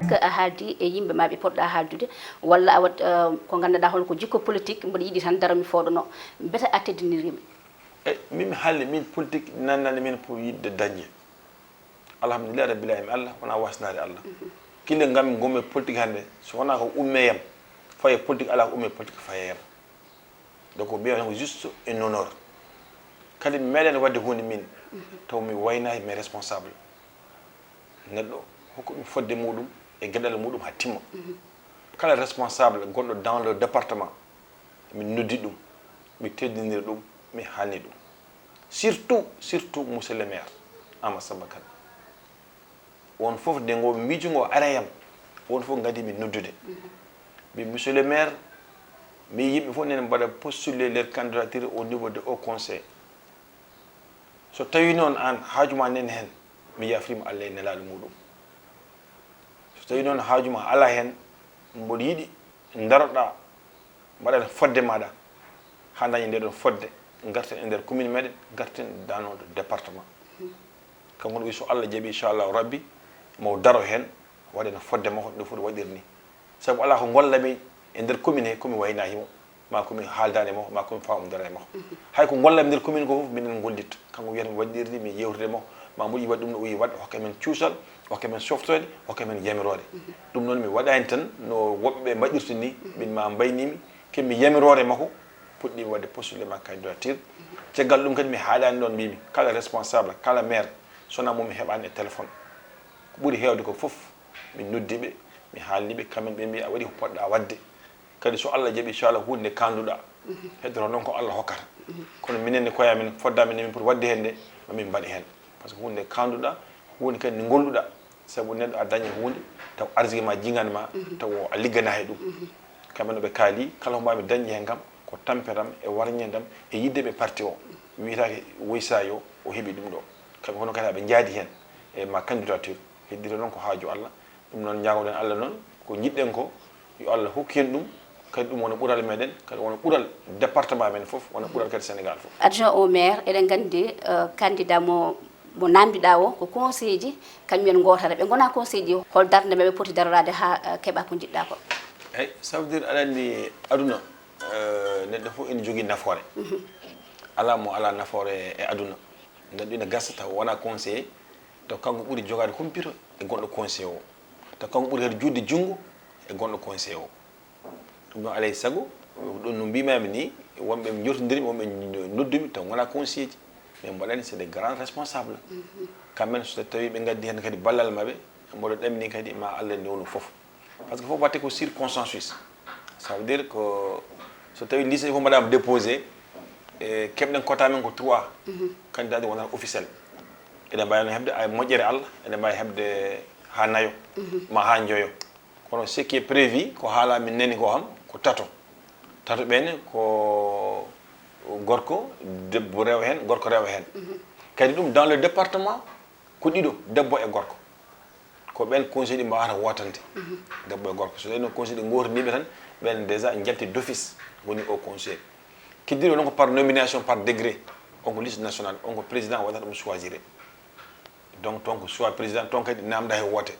que a haaldi e yimɓe ma ɓe poɗɗa haaldude walla a wat ko ganduɗa hol ko jikko politique mboɗo yiiɗi tan dara mi fooɗono beete a teddinirimi min mi haalde min politique nannani min pour yidde dañde alhamdulillah rabbil alamin Allah wona wasnade Allah kille ngam gomme politique hande so wona ko ummeyam faye politique ala ko umme politique fayeyam donc ɓeya tan ko juste un honneur kadi meeɗen wadde hunde min taw mi waynayi mes responsable neɗɗo hokko ɗum fodde muɗum e gueɗal muɗum ha timma kala responsable gonɗo dans le département min noddi ɗum mi teddinira ɗum mi haalni ɗum surtout monsieur le maire Amadou Samba Kane on fof nde ngo miijo ngo arayam on fof gadi mi noddude mi monsieur le maire mi yimɓe fof nene mbaɗa postuler leur candidature au niveau de haut conseil so tawi noon an haajuma nene hen mi yafrima Allah e nelaɗo muɗum so tawi noon haajuma ala hen mboɗo yiiɗi daroɗa mbaɗa fodde maɗa ha dañi nde ɗon fodde garten e nder commune meɗen garten dans notre département kanko wi so Allah jaaɓi inchallahu rabbi mo daro hen waɗeno fodde makko ɗo foti waɗirni saabu ala ko gollami e nder commune he komi waynahimo ma komi haaldani makko ma komi famodara e makko hay ko gollami nder commune ko fof minen gollitta kanko wiyata mi waɗirni mi yewtide makko ma moƴƴi waɗi ɗum no o wi waɗa hokke men cuusal hokke men softode hokke men yamirode ɗum noon mi waɗani tan no woɓɓeɓe mbaɗirta ni min ma mbaynimi kemi yamirore makko puɗɗimi wadde postulé ma candidature caggal ɗum kadi mi haalani ɗon mbimi kala responsable kala maire sona mum mi heɓani e téléphone ko ɓuuri hewde ko foof min noddiɓe mi haalniɓe kamen ɓe mbi a waɗi ko poɗɗa wadde kadi so Allah jaaɓi inchallah hunde nde kanduɗa heddoro noon ko Allah hokkata kono minenne koyamen foddamin min pour wadde hen nde mamin mbaɗi hen par ce que hunde nde kanduɗa hunde kadi nde golluɗa saabu neɗɗo a dañi hunde taw arsigi ma jinganma taw a liggana he ɗum kamen ɓe kaali kala ko mbami dañƴi hen kam ko tamperam e warñedam e yiddeɓe parti o wiyatake woysa yo o heeɓi ɗum ɗo kamɓe hono kadi aɓe jaadi hen e ma candidature heddira noon ko haaju Allah ɗum noon ñagoɗen Allah noon ko jiɗɗen ko yo Allah hokki hen ɗum kadi ɗum wona ɓuural meɗen kadi wona ɓuural département men foof wona ɓuural kadi Sénégal foof adjoint au maire eɗen gandi candidat mo namdiɗa o ko conseil ji kañumen gotata ɓe gona conseil ji hol darde maɓe poti darorade ha keeɓa ko jiɗɗa ko eyyi ça veut dire aɗa andi aduna neɗɗo fof ene jogui nafoore ala mo ala nafoore e aduna neɗɗo ina gasa taw wona conseiller taw kanko ɓuuri jogade humpito e gonɗo conseil o taw kanko ɓuuri kadi judde junggo e gonɗo conseil o ɗum noon alay saago ɗum no mbimami ni wonɓe mi jortodirimi wonɓe noddumi taw wona conseiller ji mais mbaɗani c'est des grands responsables kamɓen so tawi ɓe gaddi hen kadi ballal mabɓe mboɗo ɗamini kadi ma Allah ndewnu foof par ce que fof watte ko circonsensus ça veut dire que so tawi lycée fof mbaɗama déposé e keɓɗen quota men ko 3 candidat wonata officiel eɗen mbawi hebde ay moƴƴere Allah eɗen mbawi hebde ha nayo ma ha joyo kono ce qui est prévu ko haalami neni ko ham ko tato ɓene ko gorko debbo rewa hen gorko rewa hen kadi ɗum dans le département ko ɗiɗo debbo e gorko ko ɓen conseil ɗi mbawata wotante debbo e gorko so ɗen conseil ɗi gotaniɓe tan ɓen déjà jalti d'office woni au conseil keddiɗo noon ko par nomination par décret on ko liste nationale on ko président waɗata ɗum choisiré donc toon ko choix président toon kadi namda he woote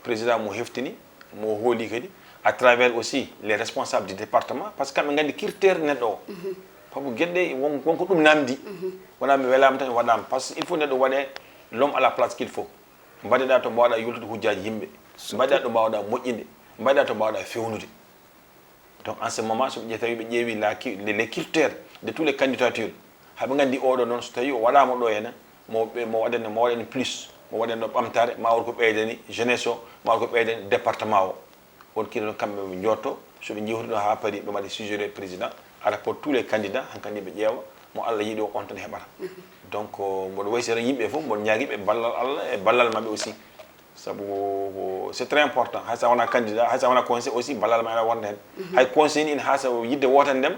président mo heftini mo hooli kadi à travers aussi les responsables du département par ce que kamɓe gandi critére neɗɗo o pabu gueɗɗe wonko ɗum namdi wona mi welama tan waɗama par ce que il faut neɗɗo waɗe l'homme à la place qu'il faut mbaɗeɗa to mbawɗa yultude hujjaji yimɓe mbaɗeɗa to mbawɗa moƴƴinde mbaɗeɗa to mbawɗa fewnude donc en ce moment so ɓe tawi ɓe ƴeewi les critères de tous les candidatures haɓe gandi oɗo noon so tawi o waɗama ɗo henna mo waɗene plus mo waɗen ɗo ɓamtare ma won ko ɓeydani jeunesse o ma won ko ɓeydani département o on kii noon kamɓe ɓe jotto soɓe jewtuɗo ha paari ɓe mbaɗa suggéré président à rapport tous les candidats hankkandi ɓe ƴeewa mo Allah yiiɗi o on tan heɓata donc mboɗo waysira yimɓe fof mboɗo ñaguiɓe ballal Allah e ballal mabɓe aussi saabu c'est très important hay sa wona candidat hay sa wona conseil aussi ballal ma ene wonde hen hay conseil ni ina haasa yidde wotandema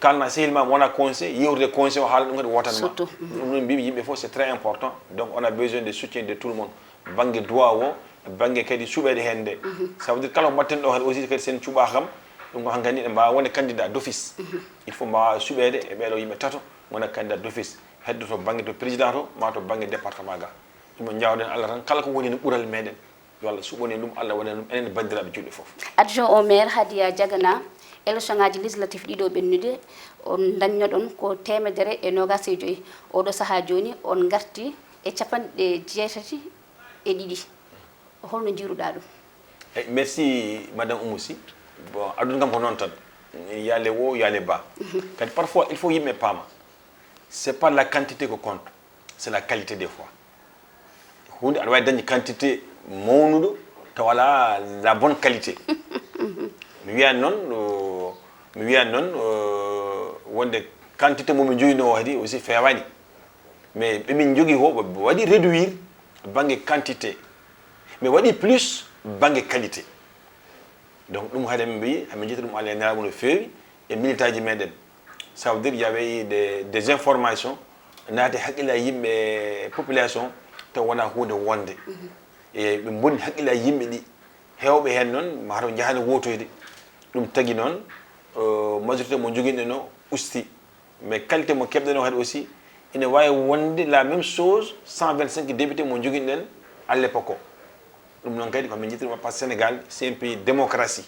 kalna sehil ma wona conseil yewtude conseil o haala ɗum kadi wotanma ɗum noon mbimi yimɓe fof c'est très important donc on a besoin de soutien de tout le monde banggue droit o banggue kadi suɓede hen nde ça veut dire kala ko mbatten ɗo kadi aussi kadi sen cuuɓa kam ɗum ko hankkadi ɗe mbawa wonde candidat d'office il faut mbawa suɓede e ɓeɗo yimɓe tato wona candidat d'office heddo to banggue to président to ma to banggue département ga ɗum jawden Allah tan kala ko woni no ɓural meɗen yo Allah suɓone ɗum Allah wona ɗum enen bandiraɓe julɓe fof. adjoint au maire Hadiya Diagana élection ngaji législatif ɗiɗo ɓennude on dañnoɗon ko 125 oɗo saaha joni on garti e 82 holno jiruɗa ɗum? Merci madame Oumoussi. Bon aduna kam ko non tan il y a les hauts il y a les bas. Kadi parfois il faut yimɓe paama c'est pas la quantité ko compte c'est la qualité des fois. Hunde aɗa wawi dañde quantité mawnuɗo taw wala la bonne qualité. mi wiyani noon wonde quantité momin joguino o kadi aussi fewani mais ɓemin jogui ko waɗi réduire banggue quantité mais waɗi plus banggue qualité. Donc ɗum haade min mbi hamin jetti ɗum Allah e nelaɗo no fewi e militaji meɗen. Ça veut dire il y avait des informations naate haqqilla yimɓe population taw wona hunde wonde e ɓe bonni haqqilla yimɓe ɗi hewɓe hen noon mataw jahani wotoyde ɗum tagui noon majorité mo joguinɗen o usti mais qualité mo keɓɗen o kadi aussi ine wawi wonde la même chose 125 député mo joguinɗen à l'époque o ɗum noon kadi komin jettirima par Sénégal c'est un pays démocratie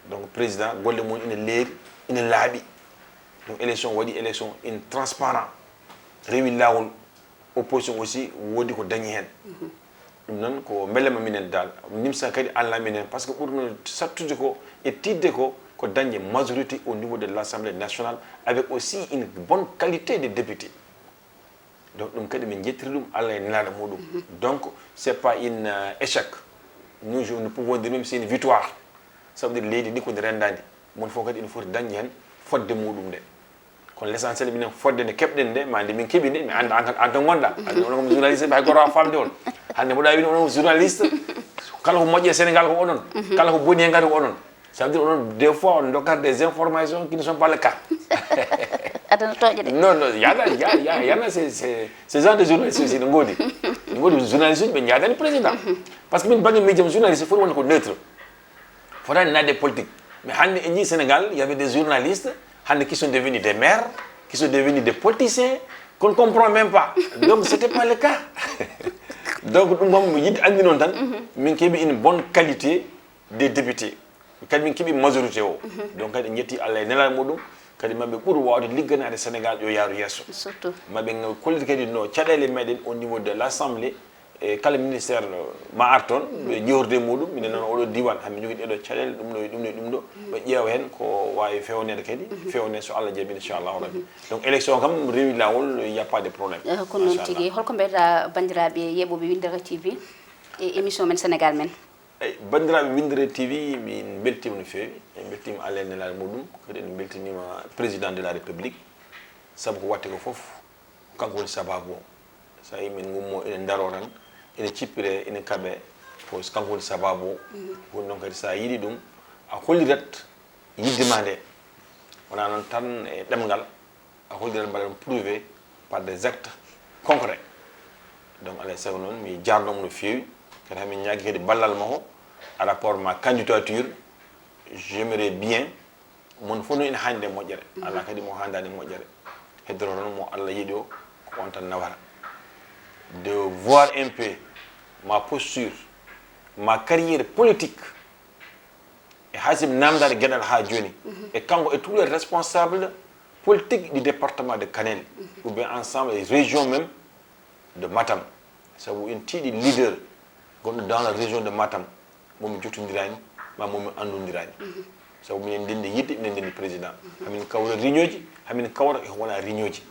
donc président golle mum ine leeri ine laaɓi donc élection waɗi élection ine transparent rewi lawol opposition aussi woodi ko dañi hen ɗum noon ko beelema minen dal nimsa kadi Allah minen par ce que ɓurno sattude ko e tidde ko dañde majorité au niveau de l'Assemblée nationale avec aussi une bonne qualité de député. Donc ɗum kadi min jettiri ɗum Allah e nelaɗo muɗum. Donc c'est pas une échec, nous pouvons dire même c'est une victoire. Ça veut dire leydi ndi ko ndi rendadi mon fof kadi ene foti dañde hen fodde muɗum nde kono l'essentiel minen fodde nde keɓɗen nde ma nde min keeɓi nde mi anda an tan gonɗa onon ko journaliste ɓe hay goto wawa famde on hande mboɗa wino onon journaliste kala ko moƴƴi e Sénégal ko onon kala ko boni hen kadi ko onon. Ça veut dire onon des fois on dokkata des informations qui ne sont pas le cas. Non, il y en a ces gens de journalistes aussi, ne ngodi journaliste ɓe jaadani président par ce que min banggue médium journaliste foti wonde ko neutre fotani nade politique mais hande e ñi Sénégal il y avait des journalistes hande qui sont devenus des maires qui sont devenus des politiciens qu'on ne comprend même pas donc c'était pas le cas. Donc ɗum kam mi yiɗi andi noon tan min keeɓi une bonne qualité des députés kadi min keeɓi majorité o donc kadi jetti Allah e nelaɗo muɗum kadi maɓe ɓuuri wawde ligganade Sénégal yo yaaru yesso surtout maɓe kolliti kadi no caɗele meɗen au niveau de l'Assemblée e kala ministère ma ar toon ɓe ƴewrde muɗum minen noon oɗo diwan hami jogui ɗeɗo caɗele ɗum ɗo ɓe ƴeewa hen ko wawi fewnede kadi fewne so Allah jaaɓi inchallahu rabbi. Donc élection kam rewi lawol il y a pas de problème ko noon tigui holko mbiyata bandiraɓe yeɓoɓe Windere TV e émission men Sénégal men? eyyi bandiraɓe Windere TV min beltima no fewi en beltima Allah e nelaɗo muɗum kadi en beltanima président de la république saabu ko watte ko foof kanko woni sababu o so yi min gummo ene daro tan ene cippire ene kaɓe fo kanko woni sababu o woni noon kadi sa yiiɗi ɗum a hollirat yiddema nde wona noon tan e ɗemgal a hollirat mbaɗa ɗum prouvé par des actes concrets. Donc alay sago noon mi jarnomo no fewi kadi hamin ñaagui kadi ballal makko à rapport ma candidature j'aimerais bien mon fof no ene hande moƴƴere ala kadi mo handani moƴƴere heddoro tan mo Allah yiiɗi o ko on tan nawara de voir un peu ma posture ma carrière politique e hasim namdade gueɗal ha joni et kanko et tous les responsables politiques du département de Kanel ou bien ensemble les régions même de Matam sabu en tiiɗi leader gonɗo dans la région de Matam momi jottodirani ma momi andodirani sabu minen ndendi yidde minen ndendi président hamin kawra réunion ji hamin kawra e wona réunion ji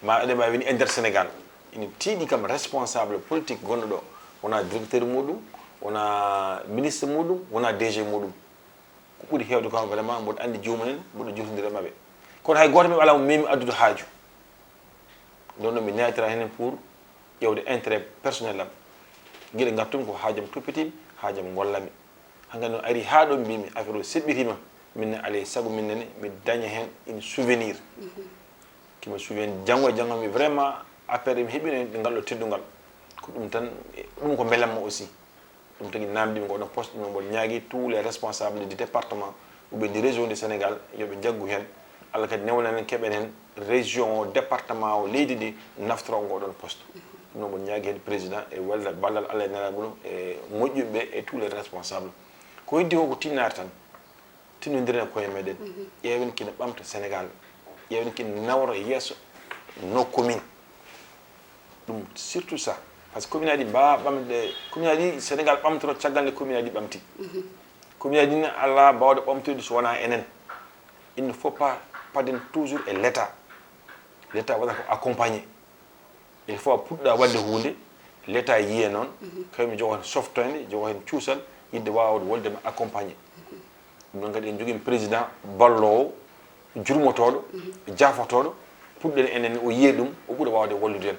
ma eɗen mbawi woni e nder Sénégal ina tiiɗi kam responsable politique gonɗo ɗo wona directeur muɗum wona ministre muɗum wona DG muɗum ko ɓuuri hewde kam vraiment mboɗo andi jomumen mboɗo jottodira maɓe kono hay goto maɓe ala mo memi addude haaju ɗon noon mi naytira henen pour ƴewde intérêt personnel am gueɗe gartumi ko haajam toppitimi haajam gollami hankkadi noon ari ha ɗo mbimi affaire o seɓɓitima minne alay saago minnene mi daña hen une souvenir kimi souvien janggo e janggo mi vraiment affaire mi heeɓino e ngal ɗo teddugal ko ɗum tan ɗum ko beelamma aussi ɗum tagui namdimi ngoɗon poste ɗum mboɗo ñaagui tous les responsables du département ou bien du région du Sénégal yoɓe jaggu hen Allah kadi newnanen keɓen hen région département o leydi ndi naftoro ngoɗon poste ɗum noon mon ñaagui hen président e walla ballal Allah e nelaɗo e moƴƴuɓe et tous les responsables ko heddi ko ko tinnare tan tinnodiren koye meɗen ƴeewen kina ɓamta Sénégal ƴeewen kina nawra yesso nos communes ɗum surtout ça par ce que commune aji mbawa ɓamde commune aji Sénégal ɓamtoro caggal nde commune aji ɓamti commune aji ala mbawde ɓamtoyde so wona enen il ne faut pas paden toujours e l'état l'état waɗata ko accompagné il faut a puɗɗa wadde hunde l'état yiye noon kaymi jogo hen softoyde jogo hen cuusal yidde wawde woldema accompagné ɗum noon kadi en jogui président ballowo jurmotoɗo jaafotoɗo puɗɗen enen o yiye ɗum o ɓuura wawde wallude en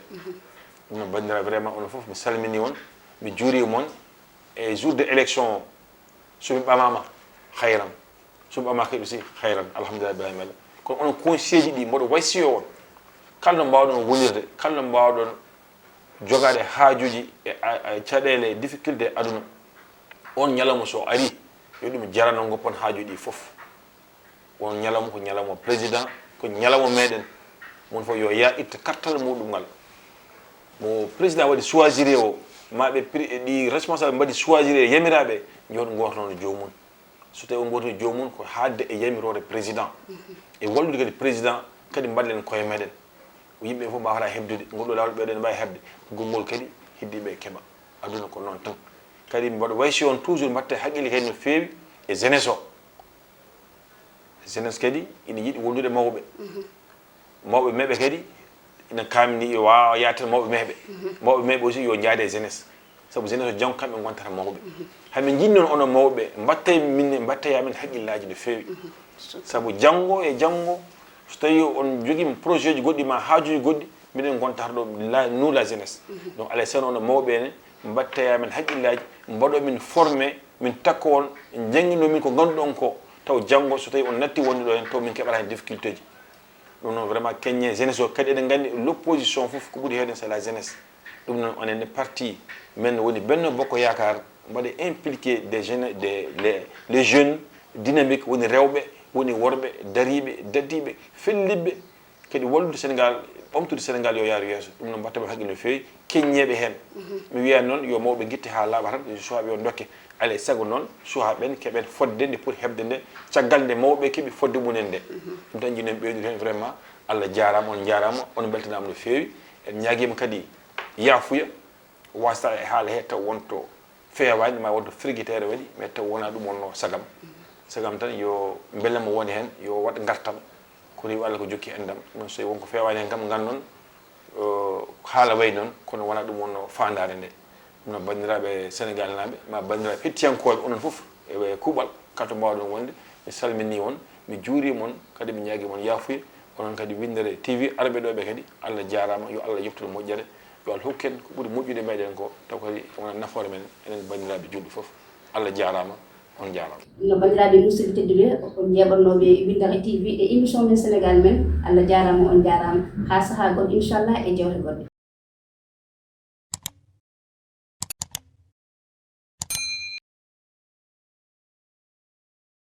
ɗum noon bandira vraiment onon foof mi salmini on mi juuri moon e jour de élection somi ɓamama hayram somi ɓamama kadi aussi hayram alhamdulillah bi alamin kono onon conseil ji ɗi mboɗo waysiyo on kala no mbawɗon wonirde kala no mbawɗon jogade haajuji e caɗele difficulté aduna on ñalawma so ari yo ɗum jarano goppon haajuji ɗi foof on ñalawma ko ñalawma président ko ñalawma meɗen mon fof yo ya itta kartal muɗum ngal mo président waɗi choisir o maɓe ɗi responsable mbaɗi choisir e yamiraɓe jooɗo gotono jomum so tawi o gotono jomum ko hadde e yamirore président e wallude kadi président kadi mbaɗen koye meɗen yimɓe fof mbawata hebdude ngolɗo lawol ɓeɗen mbawi hebde gongol kadi heddiɓe keeɓa aduna ko noon tan kadi mbaɗo waysi on toujours mbatte haqqille kadi no fewi e jeunesse o jeunesse kadi ina yiiɗi wondude mawɓe mawɓe meɓe kadi ina kamni yo wawa yaten mawɓe meɓe mawɓe meɓe aussi yo jaade jeunesse saabu jeunesse o janggo kamɓe gontata mawɓe hamin jinni noon onon mawɓe mbattay minne mbattayamen haqqillaji no fewi saabu janggo e janggo so tawi on joguima projet ji goɗɗi ma haajuji goɗɗi minen gontata ɗo nous la jeunesse donc alay sano onon mawɓe ne mbattayamen haqqillaji mbaɗomin formé min takko on jangguinomin ko ganduɗon ko taw janggo so tawi on natti wonde ɗo hen taw min keɓata hen difficulté ji ɗum noon vraiment keñe jeunesse o kadi eɗen gandi l' opposition foof ko ɓuuri heewde c'est la jeunesse ɗum noon onenne parti men woni Benno Bokk Yakar mbaɗe impliqué des jeunes les jeunes dynamique woni rewɓe woni worɓe dariɓe daddiɓe felliɓe kadi wallude Sénégal ɓamtude Sénégal yo yaaru yeeso ɗum noon mbattaɓe haqqille no fewi keññeɓe hen mi wiyani noon yo mawɓe guitte ha laaɓa tan suwaɓe yo dokke alay saago noon suhaɓen keeɓen fodde nde pour hebde nde caggal nde mawɓe keeɓi fodde munen nde ɗum tan jinen ɓeydude hen vraiment Allah jarama on jarama on beltanama no fewi en ñaguima kadi yaafuya wasata e haala he taw wonto fewani ma wonto friguitere waɗi mais taw wona ɗum wonno sagam sagam tan yo beelemo woni hen yo waɗ gartam ko rewi Allah ko jokki endam ɗum so wonko fewani hen kam gannon haala way noon kono wona ɗum wonno fandare nde ɗum noon bandiraɓe Sénégal naɓe ma bandiraɓe hettiyankoɓe onon foof e kuuɓal kato mbawɗon wonde mi salmini on mi juuri mon kadi mi ñaagui mon yaafuya onon kadi Windere TV arɓe ɗoɓe kadi Allah jarama yo Allah yeftude moƴƴere yo Allah hokken ko ɓuuri moƴƴude meɗen ko taw kadi wona nafoore men enen bandiraɓe julɓe foof Allah jarama on jarama no bandiraɓe musidɓe tedduɓe on jeeɓannoɓe Windere TV e émission men Sénégal men Allah jarama on jarama ha saaha goɗɗo inchallah e jewte goɗɗe